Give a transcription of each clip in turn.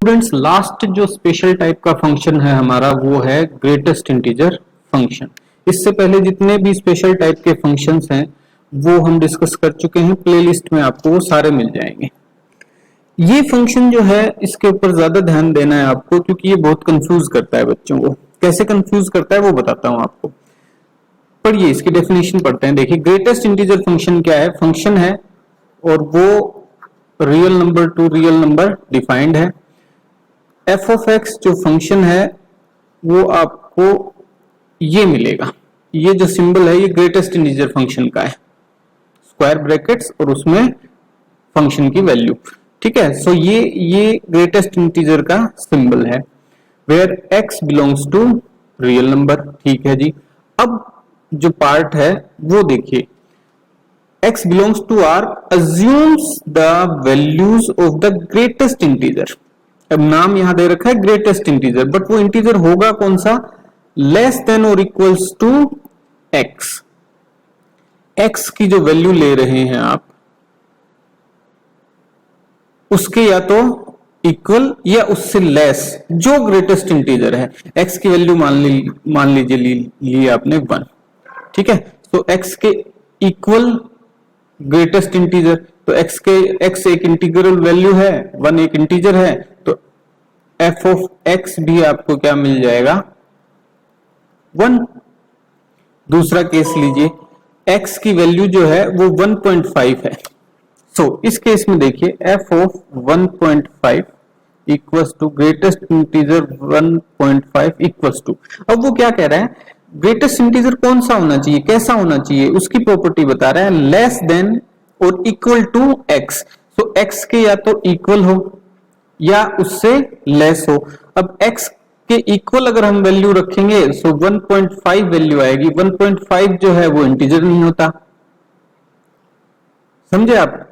Students last जो special type का function है हमारा वो है ग्रेटेस्ट इंटीजर फंक्शन। इससे पहले जितने भी स्पेशल टाइप के फंक्शंस हैं वो हम डिस्कस कर चुके हैं, प्लेलिस्ट में आपको वो सारे मिल जाएंगे। ये फंक्शन जो है इसके ऊपर ज्यादा ध्यान देना है आपको, क्योंकि ये बहुत कंफ्यूज करता है बच्चों को। कैसे कंफ्यूज करता है वो बताता हूं आपको। पढ़िए, इसकी डेफिनेशन पढ़ते हैं। देखिए, ग्रेटेस्ट इंटीजर फंक्शन क्या है? फंक्शन है और वो real number two real number defined है। एफ ऑफ एक्स जो फंक्शन है वो आपको ये मिलेगा, ये जो सिंबल है ये ग्रेटेस्ट इंटीजर फंक्शन का है, स्क्वायर ब्रैकेट्स और उसमें फंक्शन की वैल्यू। ठीक है, सो ये ग्रेटेस्ट इंटीजर का सिंबल है, where x belongs to real number. ठीक है जी। अब जो पार्ट है वो देखिए, x belongs to R assumes the values of the greatest integer। अब नाम यहां दे रखा है ग्रेटेस्ट इंटीजर, बट वो इंटीजर होगा कौन सा? लेस देन और इक्वल्स टू x। x की जो वैल्यू ले रहे हैं आप उसके या तो इक्वल या उससे लेस जो ग्रेटेस्ट इंटीजर है। x की वैल्यू मान लीजिए ली आपने 1। ठीक है, तो x के इक्वल ग्रेटेस्ट इंटीजर, तो x एक इंटीग्रल वैल्यू है, 1 एक इंटीजर है, तो f ऑफ x भी आपको क्या मिल जाएगा? 1। दूसरा केस लीजिए, x की वैल्यू जो है वो 1.5 है। सो इस केस में देखिए f of 1.5 equals to greatest integer 1.5 equals to. अब वो क्या कह रहा है? ग्रेटेस्ट इंटीजर कौन सा होना चाहिए, कैसा होना चाहिए, उसकी प्रॉपर्टी बता रहा है, लेस देन और equal to x। So x के या तो इक्वल हो या उससे लेस हो। अब x के इक्वल अगर हम वैल्यू रखेंगे सो 1.5 वैल्यू आएगी। 1.5 जो है वो इंटीजर नहीं होता। समझे आप?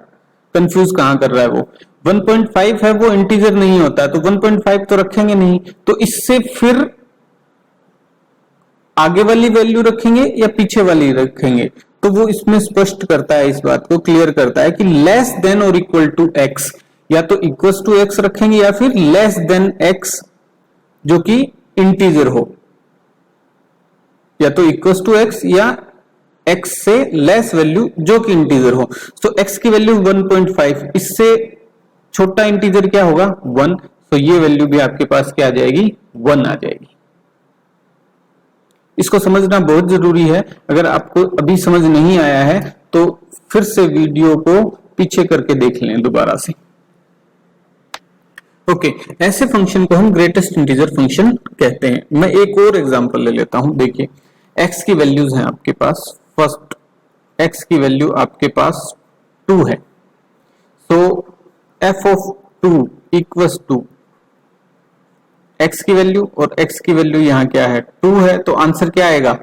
कंफ्यूज कहां कर रहा है वो? 1.5 है वो इंटीजर नहीं होता, तो 1.5 तो रखेंगे नहीं, तो इससे फिर आगे वाली वैल्यू रखेंगे या पीछे वाली रखेंगे? तो वो इसमें स्पष्ट करता है, इस बात को क्लियर करता है कि लेस देन और इक्वल टू एक्स, या तो इक्वल टू एक्स रखेंगे या फिर लेस देन एक्स जो कि इंटीजर हो, या तो इक्वल टू एक्स या एक्स से लेस वैल्यू जो कि इंटीजर हो। तो एक्स की वैल्यू 1.5, इससे छोटा इंटीजर क्या होगा? 1। तो ये वैल्यू भी आपके पास क्या आ जाएगी? 1 आ जाएगी। इसको समझना बहुत जरूरी है। अगर आपको अभी समझ नहीं आया है तो फिर से वीडियो को पीछे करके देख लें दोबारा से। ओके, ऐसे फंक्शन को हम ग्रेटेस्ट इंटीजर फंक्शन कहते हैं। मैं एक और एग्जांपल ले लेता हूं। देखिए, x की वैल्यूज हैं आपके पास। फर्स्ट, x की वैल्यू आपके पास 2 है, so f of 2 equals to x की वैल्यू, और x की वैल्यू यहां क्या है? 2 है, तो आंसर क्या आएगा?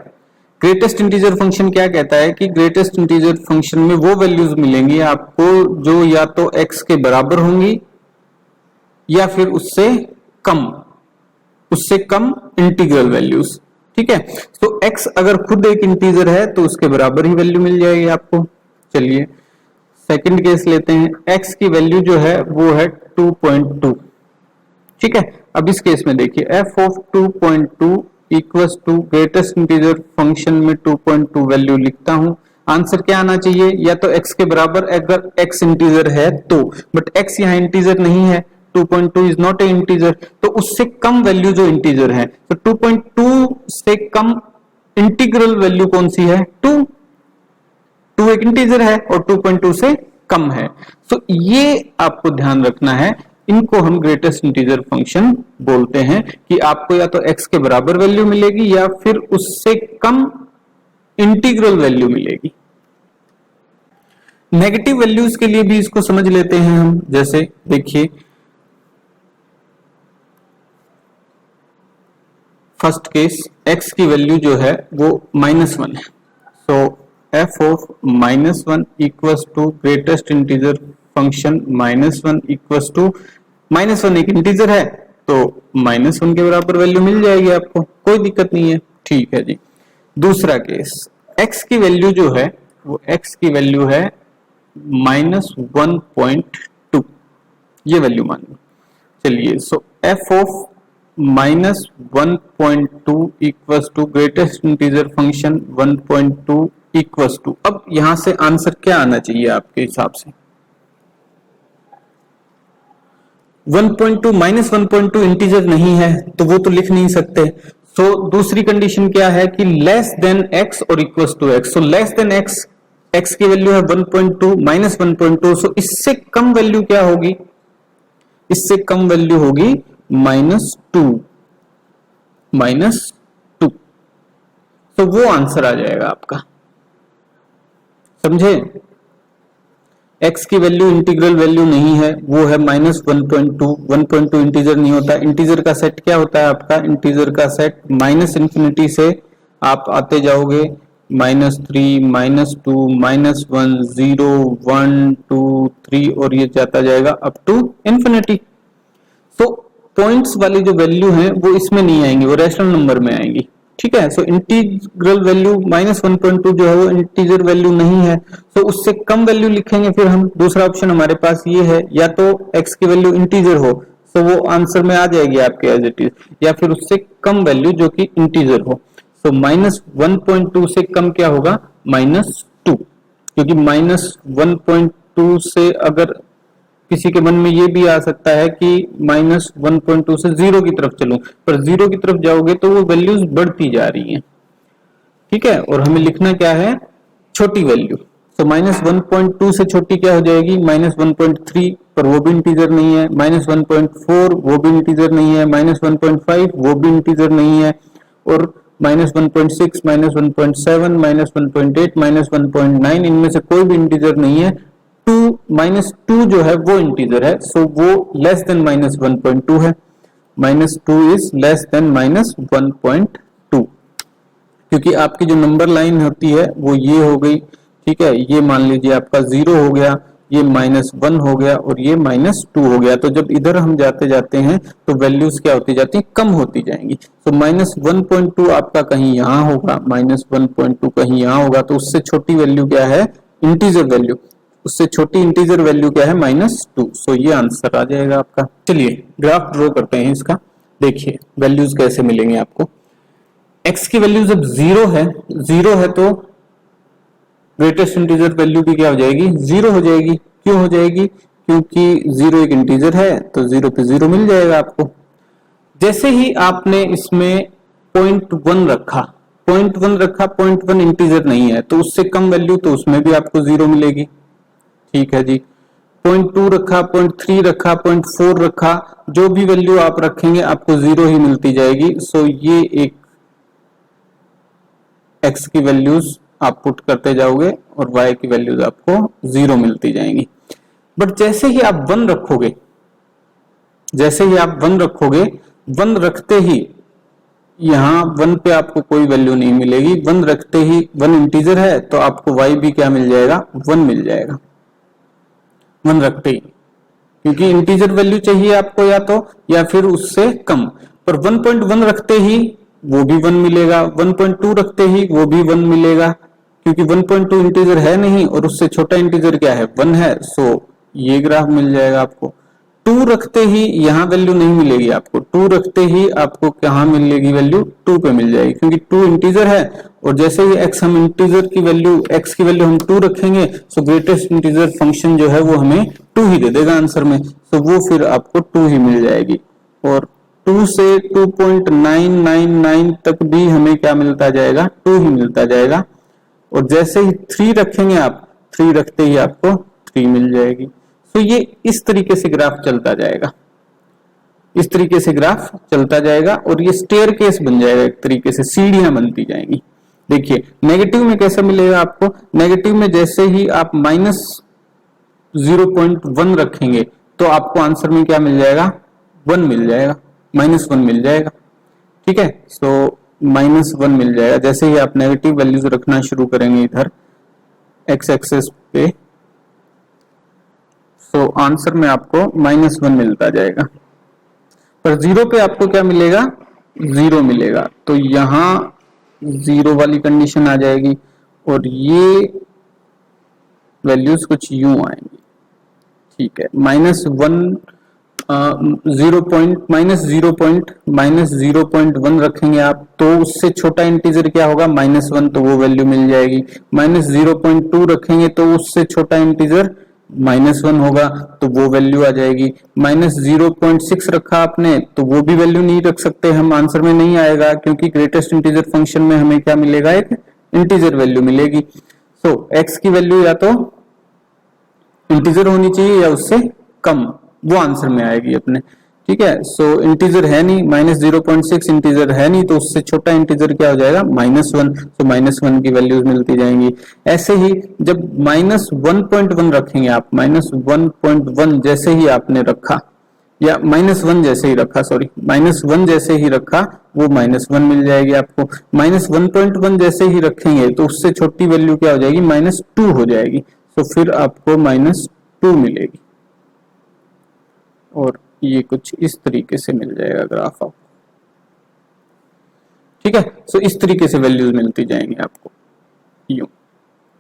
ग्रेटेस्ट इंटीजर फंक्शन क्या कहता है कि ग्रेटेस्ट इंटीजर फंक्शन में वो वैल्यूज मिलेंगी आपको जो या तो x के बराबर होंगी या फिर उससे कम इंटीग्रल वैल्यूज। ठीक है, तो x अगर खुद एक इंटीजर है तो उसके बराबर ही वैल्यू मिल जाएगी आपको। चलिए सेकंड केस लेते हैं। x की वैल्यू जो है वो है 2.2। ठीक है, अब इस केस में देखिए f of 2.2 equals to greatest integer function में 2.2 वैल्यू लिखता हूं। आंसर क्या आना चाहिए? या तो x के बराबर अगर x इंटीजर है तो, बट x यहाँ इंटीजर नहीं है, 2.2 इज नॉट ए इंटीजर, तो उससे कम वैल्यू जो इंटीजर है, तो 2.2 से कम इंटीग्रल वैल्यू कौन सी है? 2 एक इंटीजर है और 2.2 से कम है। तो ये आपको ध्यान रखना है, इनको हम ग्रेटेस्ट इंटीजर फंक्शन बोलते हैं कि आपको या तो x के बराबर वैल्यू मिलेगी या फिर उससे कम इंटीग्रल वैल्यू मिलेगी। नेगेटिव वैल्यूज के लिए भी इसको समझ लेते हैं हम। जैसे देखिए, फर्स्ट केस x की वैल्यू जो है वो -1 है, so f of -1 equals to greatest integer function -1 equals to -1 एक इंटीजर है तो -1 के बराबर वैल्यू मिल जाएगी आपको, कोई दिक्कत नहीं है। ठीक है जी। दूसरा केस, x की वैल्यू जो है वो x की वैल्यू है -1.2, ये वैल्यू मान लो। चलिए, so f of -1.2 equals to greatest integer function 1.2 equals to, अब यहां से आंसर क्या आना चाहिए आपके हिसाब से? 1.2 -1.2 इंटीजर नहीं है तो वो तो लिख नहीं सकते। सो दूसरी कंडीशन क्या है कि लेस देन x और equals to x। So less than x, x की वैल्यू है 1.2 -1.2, सो इससे कम वैल्यू क्या होगी? इससे कम वैल्यू होगी -2, -2। तो वो आंसर आ जाएगा आपका, समझे? x की वैल्यू इंटीग्रल वैल्यू नहीं है, वो है -1.2। 1.2 इंटीजर नहीं होता। इंटीजर का सेट क्या होता है आपका? इंटीजर का सेट -इंफिनिटी से आप आते जाओगे -3, -2, -1, 0, 1, 2, 3 और ये जाता जाएगा अप टू इंफिनिटी। तो पॉइंट्स वाली जो वैल्यू है वो इसमें नहीं आएंगी, वो रैशनल नंबर में आएंगी, ठीक है। सो इंटीग्रल वैल्यू -1.2 जो है वो इंटीजर वैल्यू नहीं है, तो उससे कम वैल्यू लिखेंगे फिर हम। दूसरा ऑप्शन हमारे पास ये है, या तो x की वैल्यू इंटीजर हो तो वो आंसर में आ जाएगी आपके एज इट इज, या फिर उससे कम वैल्यू जो कि इंटीजर हो। सो -1.2 से कम क्या होगा? -2, क्योंकि -1.2 से अगर किसी के मन में ये भी आ सकता है कि -1.2 से 0 की तरफ चलूं, पर 0 की तरफ जाओगे तो वो वैल्यूज बढ़ती जा रही हैं, ठीक है। और हमें लिखना क्या है? छोटी वैल्यू। तो -1.2 से छोटी क्या हो जाएगी? -1.3, पर वो भी इंटीजर नहीं है। -1.4 वो भी इंटीजर नहीं है। -1.5 वो भी इंटीजर नहीं है। और -1.6, -1.7, -1.8, -1.9 इनमें से कोई भी इंटीजर नहीं है। -2 जो है वो इंटीजर है, सो वो लेस देन -1.2 है। -2 इज लेस देन -1.2, क्योंकि आपकी जो नंबर लाइन होती है वो ये हो गई, ठीक है। ये मान लीजिए आपका 0 हो गया, ये -1 हो गया और ये -2 हो गया। तो जब इधर हम जाते जाते हैं तो वैल्यूज क्या होती जाती है? कम होती जाएंगी। तो -1.2 आपका कहीं यहाँ होगा, -1.2 कहीं यहाँ होगा, तो उससे छोटी वैल्यू क्या है? Integer value. उससे छोटी इंटीजर वैल्यू क्या है? -2। सो ये आंसर आ जाएगा आपका। चलिए ग्राफ ड्रॉ करते हैं इसका। देखिए वैल्यूज कैसे मिलेंगे आपको। x की वैल्यू जब 0 है तो ग्रेटेस्ट इंटीजर वैल्यू भी क्या हो जाएगी? 0 हो जाएगी। क्यों हो जाएगी? क्योंकि 0 एक इंटीजर है, तो 0 पे 0 मिल जाएगा आपको। जैसे ही आपने इसमें 0.1 रखा, 0.1 इंटीजर नहीं है, तो उससे कम वैल्यू, तो उसमें भी आपको 0 मिलेगी, ठीक है जी। 0.2 रखा, 0.3 रखा, 0.4 रखा, जो भी वैल्यू आप रखेंगे आपको 0 ही मिलती जाएगी। सो ये एक x की वैल्यूज आप पुट करते जाओगे और y की वैल्यूज आपको 0 मिलती जाएंगी। बट जैसे ही आप 1 रखोगे, 1 रखते ही यहां 1 पे आपको कोई वैल्यू नहीं मिलेगी। 1 रखते ही 1 इंटीजर है तो आपको y भी क्या मिल जाएगा? 1 मिल जाएगा 1 रखते ही, क्योंकि इंटीजर वैल्यू चाहिए आपको या फिर उससे कम। पर 1.1 रखते ही वो भी 1 मिलेगा, 1.2 रखते ही वो भी 1 मिलेगा, क्योंकि 1.2 इंटीजर है नहीं और उससे छोटा इंटीजर क्या है? 1 है। सो ये ग्राफ मिल जाएगा आपको। 2 रखते ही यहाँ वैल्यू नहीं मिलेगी आपको, 2 रखते ही आपको कहाँ मिलेगी वैल्यू? 2 पे मिल जाएगी, क्योंकि 2 इंटीजर है। और जैसे ही x हम इंटीजर की वैल्यू, x की वैल्यू हम 2 रखेंगे, सो ग्रेटेस्ट इंटीजर फंक्शन जो है वो हमें 2 ही दे देगा आंसर में। सो वो फिर आपको 2 ही मिल जाएगी। और 2 से 2.999 तक भी हमें क्या मिलता जाएगा? 2 ही मिलता जाएगा। और जैसे ही 3 रखेंगे आप, 3 रखते ही आपको 3 मिल जाएगी। तो ये इस तरीके से ग्राफ चलता जाएगा, इस तरीके से ग्राफ चलता जाएगा और ये स्टेयर केस बन जाएगा, एक तरीके से सीढ़ियां बनती जाएंगी। देखिए नेगेटिव में कैसा मिलेगा आपको? नेगेटिव में जैसे ही आप -0.1 रखेंगे तो आपको आंसर में क्या मिल जाएगा? 1 मिल जाएगा, -1 मिल जाएगा, ठीक है। सो -1 मिल जाएगा। जैसे ही आप नेगेटिव वैल्यूज रखना शुरू करेंगे इधर x एक्सेस पे, तो आंसर में आपको -1 मिलता जाएगा। पर 0 पे आपको क्या मिलेगा? 0 मिलेगा। तो यहां 0 वाली कंडीशन आ जाएगी और ये वैल्यूज कुछ यूं आएंगी, ठीक है। -1 -0.1 रखेंगे आप तो उससे छोटा इंटीजर क्या होगा -1, तो वो वैल्यू मिल जाएगी। -0.2 रखेंगे तो उससे छोटा इंटीजर -1 होगा तो वो वैल्यू आ जाएगी। -0.6 रखा आपने तो वो भी वैल्यू नहीं रख सकते हम, आंसर में नहीं आएगा क्योंकि ग्रेटेस्ट इंटीजर फंक्शन में हमें क्या मिलेगा, एक इंटीजर वैल्यू मिलेगी। सो x की वैल्यू या तो इंटीजर होनी चाहिए या उससे कम, वो आंसर में आएगी अपने। ठीक है, सो इंटीजर है नहीं, -0.6 इंटीजर है नहीं तो उससे छोटा इंटीजर क्या हो जाएगा -1, तो -1 की वैल्यूज मिलती जाएंगी। ऐसे ही जब -1.1 रखेंगे आप, -1.1 जैसे ही आपने रखा या -1 जैसे ही रखा, सॉरी -1 जैसे ही रखा वो -1 मिल जाएगी आपको। -1.1 जैसे ही रखेंगे तो उससे छोटी वैल्यू क्या हो जाएगी, -2 हो जाएगी, तो फिर आपको -2 मिलेगी। और ये कुछ इस तरीके से मिल जाएगा ग्राफ आपको। ठीक है, सो इस तरीके से वैल्यूज मिलती जाएंगी आपको, यूं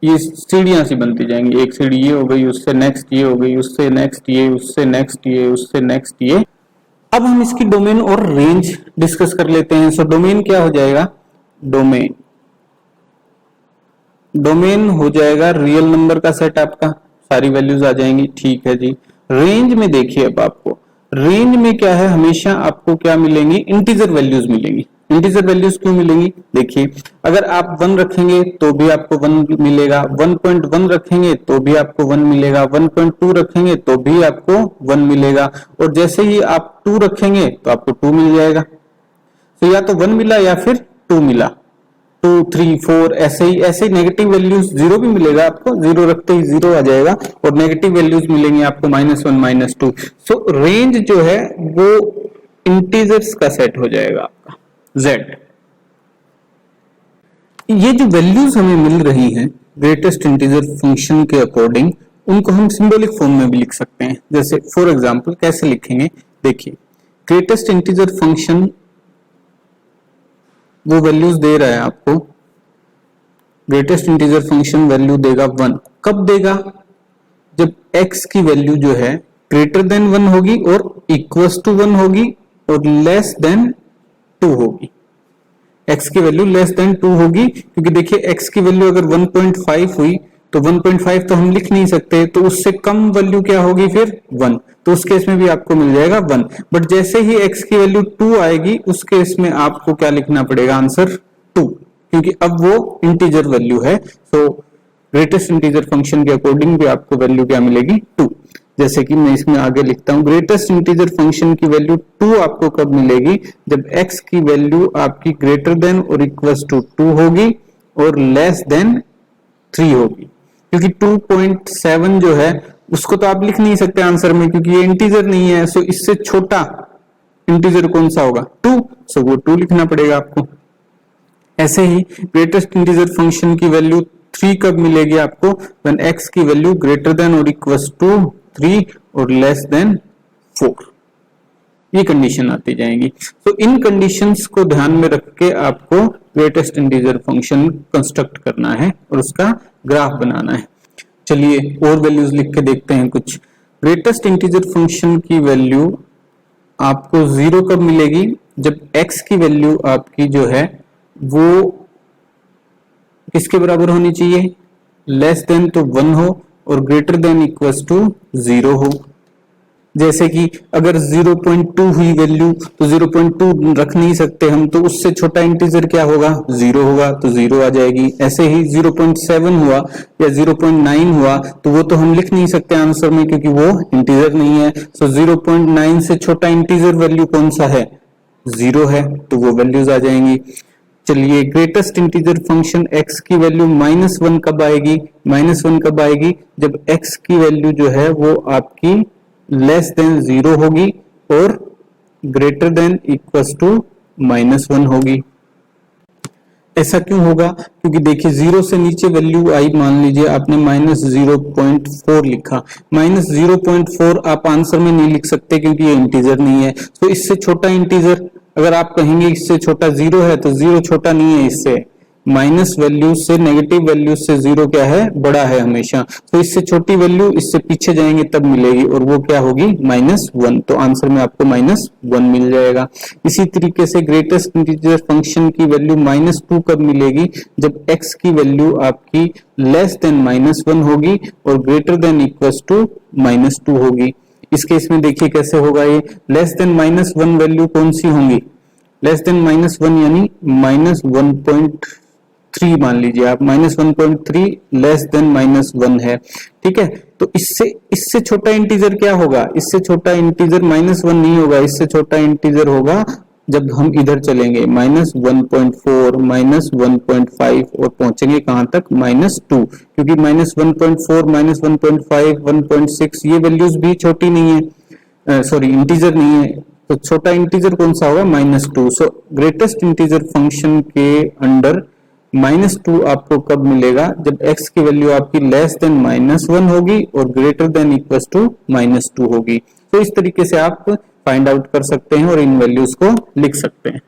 ये सीढ़ियां सी बनती जाएंगी, एक सीढ़ी ये हो गई, उससे नेक्स्ट ये हो गई, उससे नेक्स्ट ये, उससे नेक्स्ट ये, उससे नेक्स्ट ये। अब हम इसकी डोमेन और रेंज डिस्कस कर लेते हैं। सो डोमेन क्या हो जाएगा, डोमेन हो जाएगा रियल नंबर का सेट, आपका सारी वैल्यूज आ जाएंगी। ठीक है जी। रेंज में देखिए, अब आपको रेंज में क्या है, हमेशा आपको क्या मिलेंगी, इंटीजर वैल्यूज मिलेंगी। इंटीजर वैल्यूज क्यों मिलेंगी, देखिए अगर आप 1 रखेंगे तो भी आपको 1 मिलेगा, 1.1 रखेंगे तो भी आपको 1 मिलेगा, 1.2 रखेंगे तो भी आपको 1 मिलेगा, और जैसे ही आप 2 रखेंगे तो आपको 2 मिल जाएगा। तो या तो 1 मिला या फिर 2 मिला, 2, 3, 4 ऐसे ही नेगेटिव वैल्यूज 0 भी मिलेगा आपको, 0 रखते ही 0 आ जाएगा, और नेगेटिव वैल्यूज मिलेंगे आपको -1, -2। सो रेंज जो है वो इंटीजर्स का सेट हो जाएगा आपका Z। ये जो वैल्यूज हमें मिल रही हैं ग्रेटेस्ट इंटीजर फंक्शन के अकॉर्डिंग, उनको हम सिंबॉलिक फॉर्म में भी लिख सकते हैं। जैसे फॉर एग्जांपल कैसे लिखेंगे, देखिए ग्रेटेस्ट इंटीजर फंक्शन वो वैल्यूज दे रहा है आपको, ग्रेटेस्ट इंटीजर फंक्शन वैल्यू देगा 1। कब देगा, जब x की वैल्यू जो है ग्रेटर देन 1 होगी और इक्वल्स टू 1 होगी और लेस देन 2 होगी। x की वैल्यू लेस देन 2 होगी, क्योंकि देखिए x की वैल्यू अगर 1.5 हुई तो 1.5 तो हम लिख नहीं सकते, तो उससे कम वैल्यू क्या होगी फिर 1, तो उस केस में भी आपको मिल जाएगा 1। बट जैसे ही x की वैल्यू 2 आएगी उस केस में आपको क्या लिखना पड़ेगा, आंसर 2, क्योंकि अब वो इंटीजर वैल्यू है। सो ग्रेटेस्ट इंटीजर फंक्शन के अकॉर्डिंग भी आपको वैल्यू क्या मिलेगी, 2। जैसे कि मैं इसमें आगे लिखता हूं, ग्रेटेस्ट इंटीजर फंक्शन की वैल्यू 2 आपको कब मिलेगी, जब x की वैल्यू आपकी ग्रेटर देन और इक्वल्स टू 2 होगी और लेस देन 3 होगी। क्योंकि 2.7 जो है उसको तो आप लिख नहीं सकते आंसर में, क्योंकि ये इंटीजर नहीं है। सो इससे छोटा इंटीजर कौन सा होगा, 2, सो वो 2 लिखना पड़ेगा आपको। ऐसे ही ग्रेटेस्ट इंटीजर फंक्शन की वैल्यू 3 कब मिलेगी आपको, व्हेन x की वैल्यू ग्रेटर देन और इक्वल्स टू 3 और लेस देन 4, ये कंडीशन आती जाएंगी। तो इन कंडीशंस को ध्यान में रख के आपको ग्रेटेस्ट इंटीजर फंक्शन कंस्ट्रक्ट करना है और उसका ग्राफ बनाना है। चलिए और वैल्यूज लिख के देखते हैं कुछ। ग्रेटेस्ट इंटीजर फंक्शन की वैल्यू आपको 0 कब मिलेगी, जब x की वैल्यू आपकी जो है वो किसके बराबर होनी चाहिए, लेस देन तो 1 हो और ग्रेटर देन इक्वल्स टू 0 हो। जैसे कि अगर 0.2 हुई वैल्यू तो 0.2 रख नहीं सकते हम, तो उससे छोटा इंटीजर क्या होगा, 0 होगा, तो 0 आ जाएगी। ऐसे ही 0.7 हुआ या 0.9 हुआ तो वो तो हम लिख नहीं सकते आंसर में, क्योंकि वो इंटीजर नहीं है। सो 0.9 से छोटा इंटीजर वैल्यू कौन सा है, 0 है, तो वो वैल्यूज आ जाएंगी। चलिए ग्रेटेस्ट इंटीजर फंक्शन x की वैल्यू -1 कब आएगी, -1 कब आएगी, जब x की वैल्यू जो है वो आपकी लेस देन 0 होगी और ग्रेटर देन इक्वल्स टू -1 होगी। ऐसा क्यों होगा, क्योंकि देखिए 0 से नीचे वैल्यू आई, मान लीजिए आपने -0.4 लिखा, -0.4 आप आंसर में नहीं लिख सकते क्योंकि ये इंटीजर नहीं है। तो इससे छोटा इंटीजर अगर आप कहेंगे इससे छोटा 0 है तो 0 छोटा नहीं है इससे, माइनस वैल्यू से, नेगेटिव वैल्यू से जीरो क्या है, बड़ा है हमेशा। तो इससे छोटी वैल्यू इससे पीछे जाएंगे तब मिलेगी, और वो क्या होगी, -1। तो आंसर में आपको -1 मिल जाएगा। इसी तरीके से ग्रेटेस्ट इंटीजर फंक्शन की वैल्यू -2 कब मिलेगी, जब x की वैल्यू आपकी लेस देन -1 होगी और ग्रेटर देन इक्वल्स टू -2 होगी। इस केस में देखिए कैसे होगा, ये लेस देन -1 वैल्यू कौन सी होंगी, लेस देन -1 यानी -1.3 मान लीजिए आप, -1.3 लेस देन -1 है, ठीक है। तो इससे छोटा इंटीजर क्या होगा, इससे छोटा इंटीजर -1 नहीं होगा, इससे छोटा इंटीजर होगा जब हम इधर चलेंगे -1.4, -1.5 और पहुंचेंगे कहां तक, -2, क्योंकि -1.4, -1.5, 1.6 ये वैल्यूज भी छोटी नहीं है, सॉरी इंटीजर नहीं है। तो छोटा इंटीजर कौन सा होगा, -2। सो ग्रेटेस्ट इंटीजर फंक्शन के अंडर -2 आपको कब मिलेगा, जब x की वैल्यू आपकी लेस देन -1 होगी और ग्रेटर देन इक्वल्स टू -2 होगी। तो इस तरीके से आप फाइंड आउट कर सकते हैं और इन वैल्यूज को लिख सकते हैं।